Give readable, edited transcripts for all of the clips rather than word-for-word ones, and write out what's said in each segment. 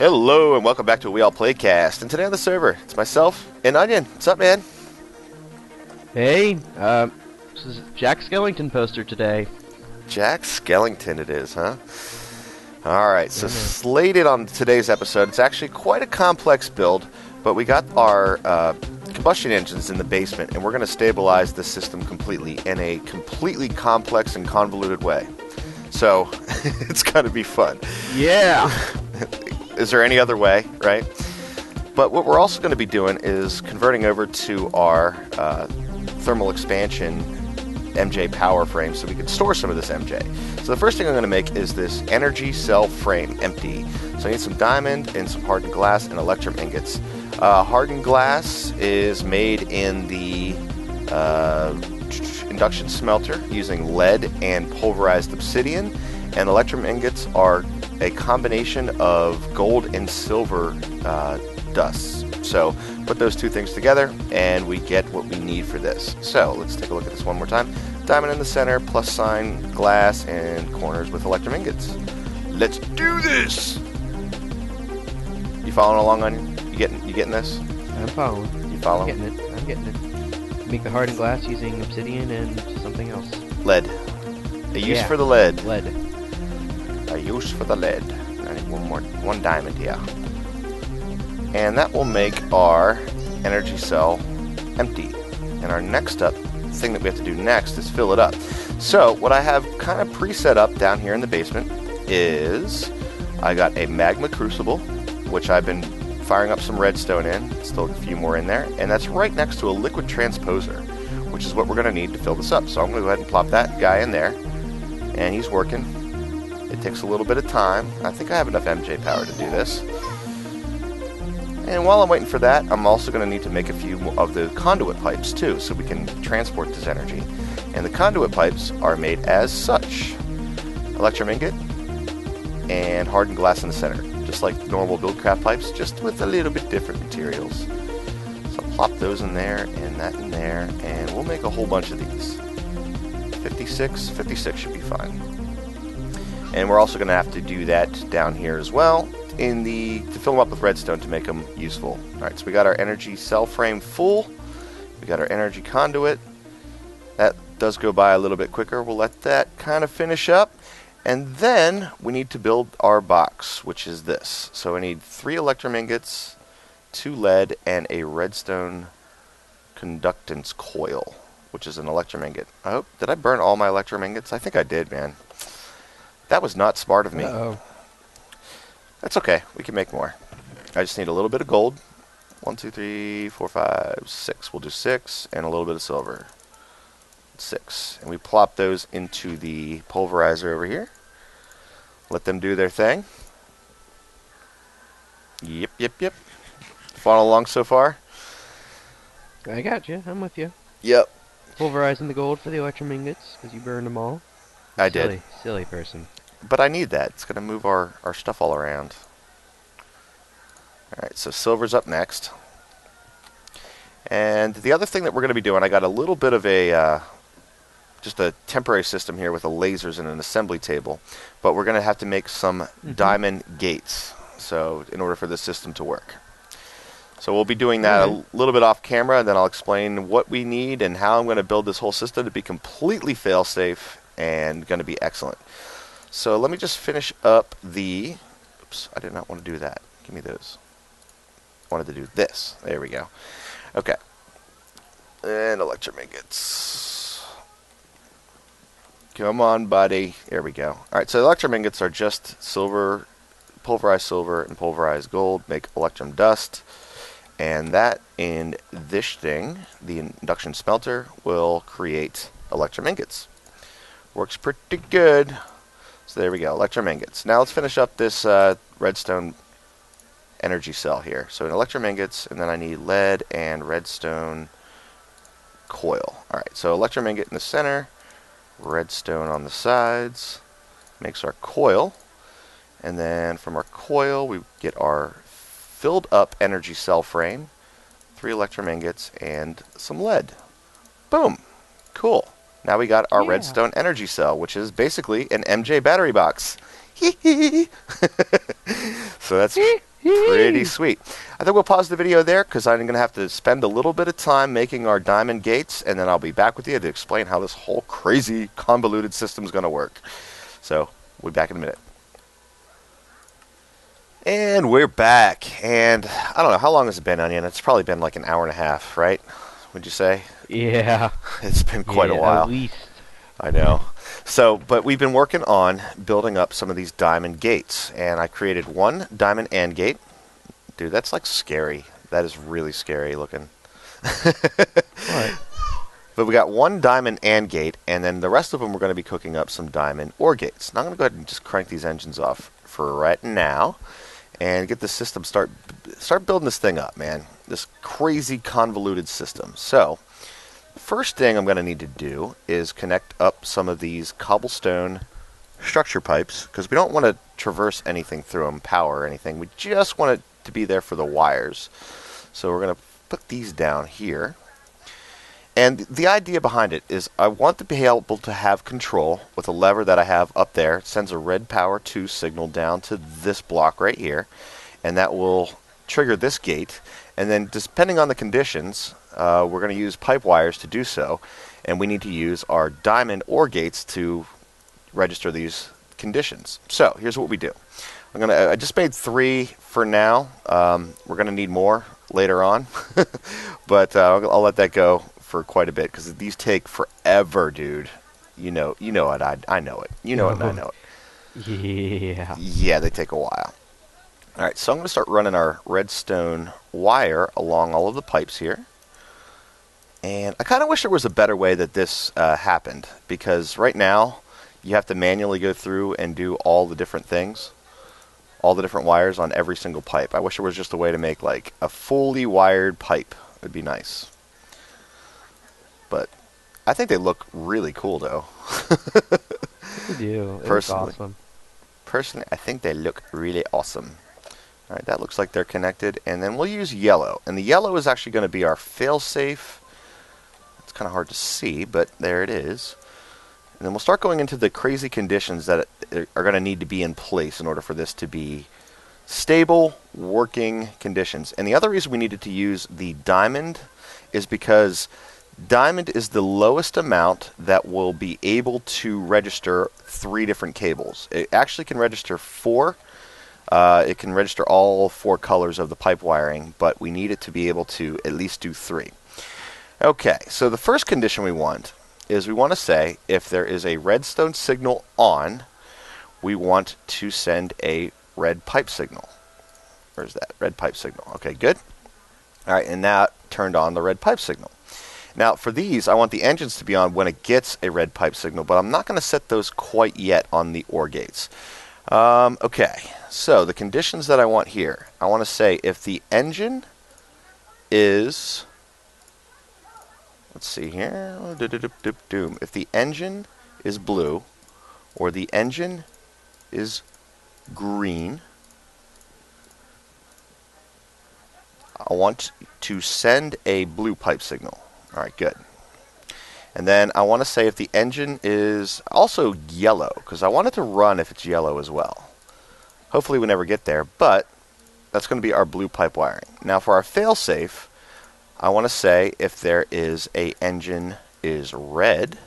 Hello and welcome back to a We All Playcast. And today on the server, it's myself and Onion. What's up, man? Hey, this is Jack Skellington poster today. Jack Skellington it is, huh? Alright, so slated on today's episode, it's actually quite a complex build, but we got our combustion engines in the basement, and we're going to stabilize the system completely in a completely complex and convoluted way. So, it's going to be fun. Yeah! Is there any other way, right? But what we're also going to be doing is converting over to our thermal expansion MJ power frame so we can store some of this MJ. So the first thing I'm going to make is this energy cell frame empty. So I need some diamond and some hardened glass and electrum ingots. Hardened glass is made in the induction smelter using lead and pulverized obsidian, and electrum ingots are a combination of gold and silver dusts. So put those two things together and we get what we need for this. So let's take a look at this one more time. Diamond in the center, plus sign, glass, and corners with electrum ingots. Let's do this! You following along, Onion? You getting this? I'm following. You following? I'm getting it. Make the hardened glass using obsidian and something else. Lead. A use for the lead. Lead. A use for the lead. I need one diamond here. And that will make our energy cell empty. And our next up thing that we have to do next is fill it up. So what I have kind of pre-set up down here in the basement is I got a magma crucible, which I've been firing up some redstone in. Still a few more in there. And that's right next to a liquid transposer, which is what we're going to need to fill this up. So I'm going to go ahead and plop that guy in there. And he's working. It takes a little bit of time. I think I have enough MJ power to do this. And while I'm waiting for that, I'm also going to need to make a few of the conduit pipes too, so we can transport this energy. And the conduit pipes are made as such. Electrum ingot and hardened glass in the center. Just like normal Buildcraft pipes, just with a little bit different materials. So plop those in there, and that in there, and we'll make a whole bunch of these. 56 should be fine. And we're also going to have to do that down here as well, to fill them up with redstone to make them useful. Alright, so we got our energy cell frame full. We got our energy conduit. That does go by a little bit quicker. We'll let that kind of finish up. And then we need to build our box, which is this. So I need 3 electrum ingots, 2 lead, and a redstone conductance coil, which is an electrum ingot. Did I burn all my electrum ingots? I think I did, man. That was not smart of me. Uh-oh. That's okay. We can make more. I just need a little bit of gold. 1, 2, 3, 4, 5, 6. We'll do 6, and a little bit of silver. 6. And we plop those into the pulverizer over here. Let them do their thing. Yep. Follow along so far? I got you. I'm with you. Yep. Pulverizing the gold for the electrum ingots, because you burned them all. I did. Silly person. But I need that. It's going to move our stuff all around. Alright, so silver's up next. And the other thing that we're going to be doing, I got a little bit of just a temporary system here with the lasers and an assembly table. But we're going to have to make some diamond gates, so in order for this system to work. So we'll be doing that a little bit off camera, and then I'll explain what we need and how I'm going to build this whole system to be completely fail-safe and going to be excellent. So let me just finish up the... Oops, I did not want to do that. Give me those. I wanted to do this. There we go. Okay. And electrum ingots. Come on, buddy. There we go. Alright, so electrum ingots are just silver, pulverized silver, and pulverized gold. Make electrum dust. And that in this thing, the induction smelter, will create electrum ingots. Works pretty good. So there we go, electrum ingots. Now let's finish up this redstone energy cell here. So an electrum ingots, and then I need lead and redstone coil. Alright, so electrum ingot in the center, redstone on the sides, makes our coil. And then from our coil, we get our filled up energy cell frame, 3 electrum ingots, and some lead. Boom! Cool. Now we got our redstone energy cell, which is basically an MJ battery box. So Pretty sweet. I think we'll pause the video there because I'm going to have to spend a little bit of time making our diamond gates, and then I'll be back with you to explain how this whole crazy convoluted system is going to work. So we'll be back in a minute. And we're back. And I don't know, how long has it been, Onion? It's probably been like an hour and a half, right? Would you say? Yeah. It's been quite a while. At least. I know. So, but we've been working on building up some of these diamond gates, and I created one diamond AND gate. Dude, that's like scary. That is really scary looking. What? But we got one diamond AND gate, and then the rest of them we're going to be cooking up some diamond OR gates. Now I'm going to go ahead and just crank these engines off for right now, and get the system start building this thing up, man. This crazy convoluted system. So, first thing I'm going to need to do is connect up some of these cobblestone structure pipes, because we don't want to traverse anything through them, power or anything. We just want it to be there for the wires. So we're going to put these down here. And the idea behind it is I want to be able to have control with a lever that I have up there. It sends a red power 2 signal down to this block right here, and that will trigger this gate. And then depending on the conditions, we're going to use pipe wires to do so, and we need to use our diamond OR gates to register these conditions. So here's what we do. I just made 3 for now. We're going to need more later on, but I'll let that go for quite a bit because these take forever, dude. You know it. I know it. You know it, and I know it. Yeah. Yeah, they take a while. All right, so I'm going to start running our redstone wire along all of the pipes here. And I kind of wish there was a better way that this happened, because right now you have to manually go through and do all the different things, all the different wires on every single pipe. I wish there was just a way to make like a fully wired pipe. It would be nice. But I think they look really cool, though. They do. It looks Personally. awesome. Personally, I think they look really awesome. All right, that looks like they're connected. And then we'll use yellow. And the yellow is actually going to be our fail-safe. It's kind of hard to see, but there it is. And then we'll start going into the crazy conditions that are going to need to be in place in order for this to be stable, working conditions. And the other reason we needed to use the diamond is because diamond is the lowest amount that will be able to register 3 different cables. It actually can register 4. It can register all 4 colors of the pipe wiring, but we need it to be able to at least do 3. Okay, so the first condition we want is we want to say if there is a redstone signal on, we want to send a red pipe signal. Where's that? Red pipe signal. Okay, good. All right, and now turned on the red pipe signal. Now, for these, I want the engines to be on when it gets a red pipe signal, but I'm not going to set those quite yet on the OR gates. Okay, so the conditions that I want here, I want to say if the engine is, let's see here, if the engine is blue or the engine is green, I want to send a blue pipe signal. All right, good. And then I want to say if the engine is also yellow, because I want it to run if it's yellow as well. Hopefully we never get there, but that's going to be our blue pipe wiring. Now for our failsafe, I want to say if there is a engine is red,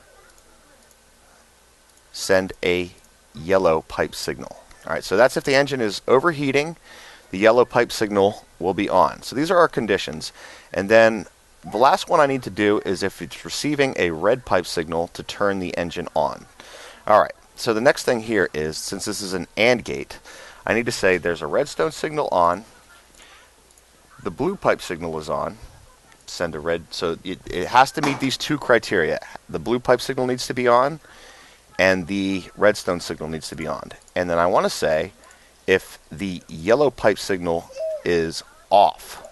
send a yellow pipe signal. All right, so that's if the engine is overheating, the yellow pipe signal will be on. So these are our conditions. And then the last one I need to do is if it's receiving a red pipe signal to turn the engine on. All right, so the next thing here is, since this is an AND gate, I need to say there's a redstone signal on, the blue pipe signal is on, send a red, so it has to meet these 2 criteria. The blue pipe signal needs to be on, and the redstone signal needs to be on. And then I want to say if the yellow pipe signal is off.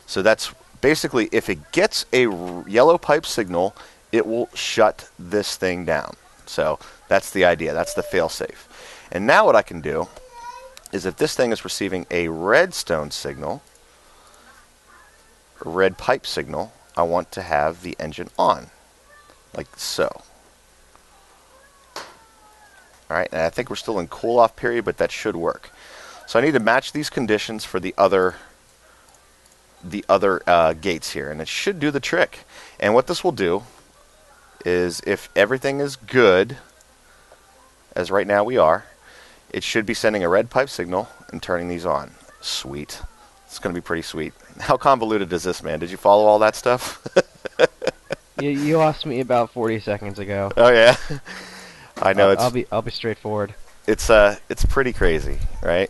So that's basically, if it gets a yellow pipe signal, it will shut this thing down. So that's the idea. That's the failsafe. And now what I can do is if this thing is receiving a redstone signal, a red pipe signal, I want to have the engine on, like so. All right, and I think we're still in cool-off period, but that should work. So I need to match these conditions for the other gates here, and it should do the trick. And what this will do is, if everything is good, as right now we are, it should be sending a red pipe signal and turning these on. Sweet. It's going to be pretty sweet. How convoluted is this, man? Did you follow all that stuff? You lost me about 40 seconds ago. Oh yeah. I know. I'll be straightforward. It's pretty crazy, right?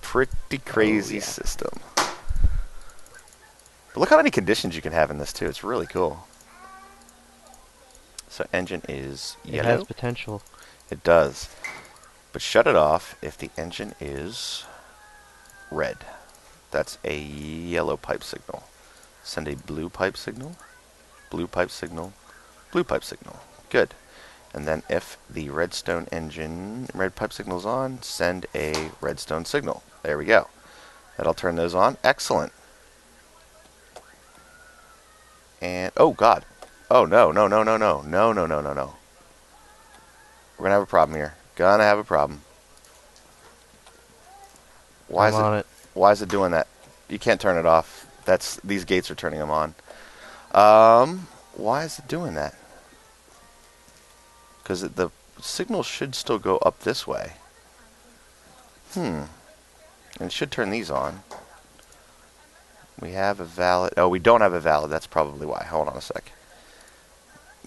Pretty crazy system. But look how many conditions you can have in this too. It's really cool. So engine is yellow. It has potential. It does. But shut it off if the engine is red. That's a yellow pipe signal. Send a blue pipe signal. Blue pipe signal. Blue pipe signal. Good. And then if the redstone red pipe signal is on, send a redstone signal. There we go. That'll turn those on. Excellent. And, oh God. Oh, no. We're gonna have a problem here. Gonna have a problem. Why is it doing that? You can't turn it off. These gates are turning them on. Why is it doing that? Because the signal should still go up this way. And it should turn these on. We have a valid... Oh, we don't have a valid. That's probably why. Hold on a sec.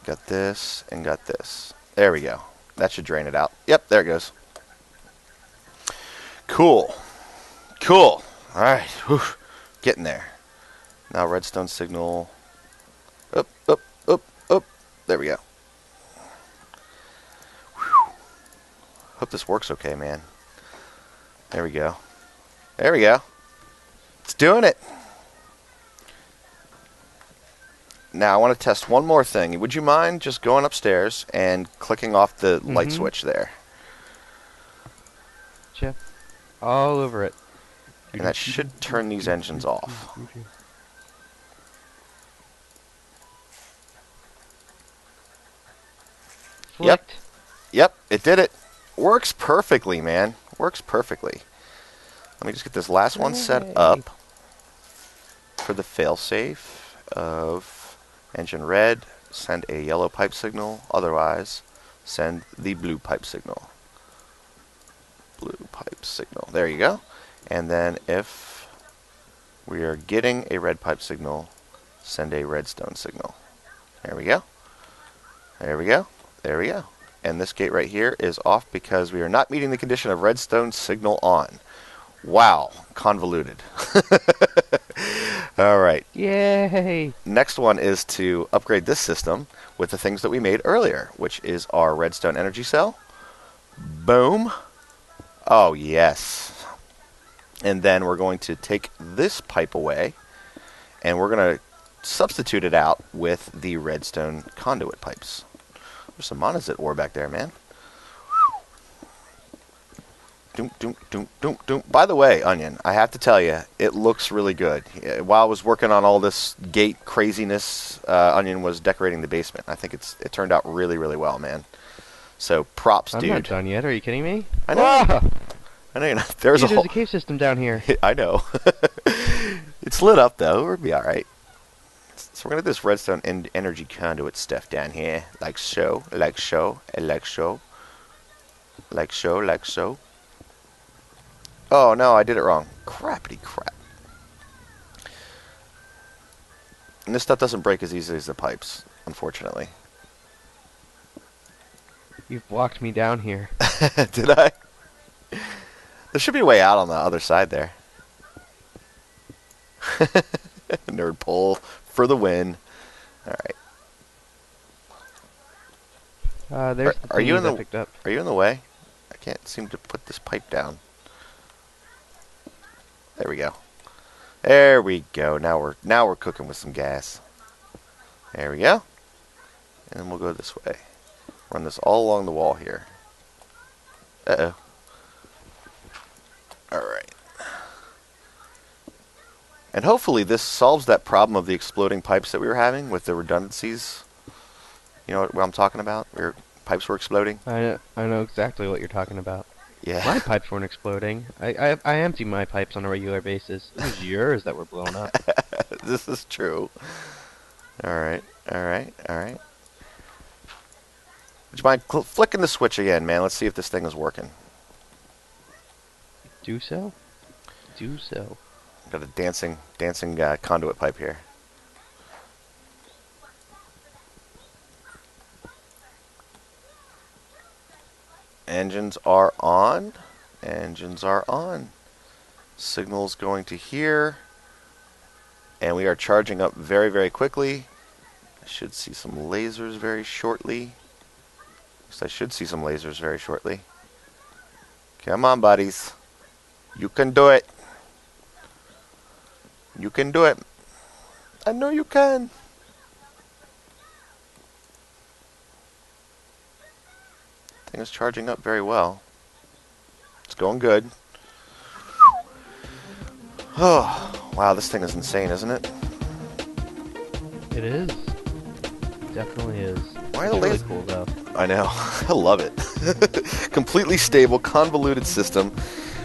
Got this and got this. There we go. That should drain it out. Yep, there it goes. Cool. Cool. All right. Whew. Getting there. Now redstone signal. Up. There we go. Whew. Hope this works okay, man. There we go. There we go. It's doing it. Now I want to test one more thing. Would you mind just going upstairs and clicking off the light switch there? Chip. All over it. And that should turn these engines off. Yep, it did it. Works perfectly, man. Works perfectly. Let me just get this last one set up for the failsafe of engine red, send a yellow pipe signal, otherwise send the blue pipe signal. Blue pipe signal. There you go. And then if we are getting a red pipe signal, send a redstone signal. There we go. There we go. There we go. And this gate right here is off because we are not meeting the condition of redstone signal on. Wow. Convoluted. All right. Yay! Next one is to upgrade this system with the things that we made earlier, which is our redstone energy cell. Boom. Oh, yes. And then we're going to take this pipe away, and we're going to substitute it out with the redstone conduit pipes. There's some monazite ore back there, man. By the way, Onion, I have to tell you, it looks really good. While I was working on all this gate craziness, Onion was decorating the basement. I think it turned out really, really well, man. So props, dude. I'm not done yet. Are you kidding me? I know. Ah! I know you're not. There's a cave system down here. I know. It's lit up though. We'll be all right. So we're gonna do this redstone energy conduit stuff down here, like so, like so, and like so, like so, like so. Oh no, I did it wrong. Crappity crap. And this stuff doesn't break as easily as the pipes, unfortunately. You've blocked me down here. Did I? There should be a way out on the other side there. Nerd pull for the win. All right. There's the thingies I picked up. Are you in the way? I can't seem to put this pipe down. There we go. There we go. Now we're cooking with some gas. There we go. And we'll go this way. Run this all along the wall here. Uh-oh. Alright. And hopefully this solves that problem of the exploding pipes that we were having with the redundancies. You know what I'm talking about? Where pipes were exploding? I know exactly what you're talking about. Yeah. My pipes weren't exploding. I empty my pipes on a regular basis. It was yours that were blown up. This is true. Alright, alright, alright. Would you mind flicking the switch again, man? Let's see if this thing is working. Do so? Do so. Got a dancing conduit pipe here. Engines are on. Engines are on. Signal's going to here. And we are charging up very, very quickly. I should see some lasers very shortly. At least I should see some lasers very shortly. Come on, buddies. You can do it. You can do it. I know you can. Thing is charging up very well. It's going good. Oh, wow, this thing is insane, isn't it? It is. Definitely is. Why are the It's really lasers? cool though. I know. I love it. Completely stable, convoluted system.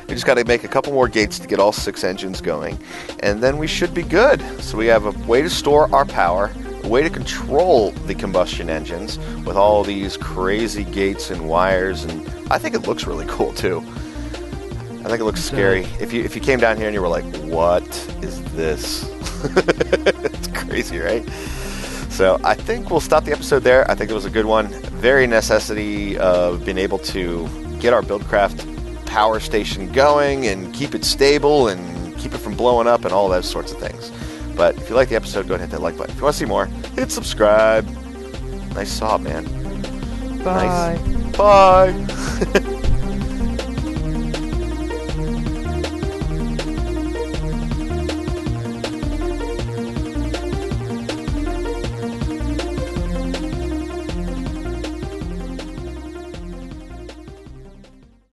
We just got to make a couple more gates to get all 6 engines going, and then we should be good. So we have a way to store our power, a way to control the combustion engines with all these crazy gates and wires, and I think it looks really cool too. I think it looks scary. If you came down here and you were like, "What is this?" It's crazy, right? So I think we'll stop the episode there. I think it was a good one. Very necessity of being able to get our Buildcraft power station going and keep it stable and keep it from blowing up and all those sorts of things. But if you like the episode, go ahead and hit that like button. If you want to see more, hit subscribe. Nice saw, man. Bye. Nice. Bye.